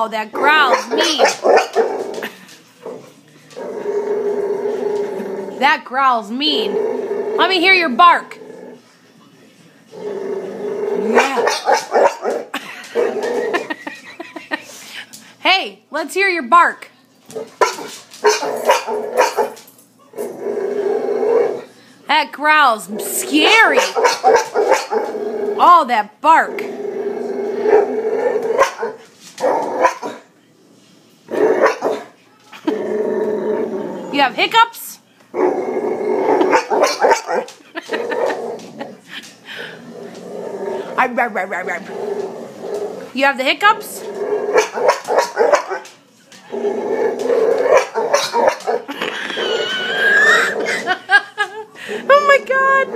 Oh, that growl's mean. That growl's mean. Let me hear your bark. Yeah. Hey, let's hear your bark. That growl's scary. Oh, that bark. You have hiccups? You have the hiccups? Oh my God!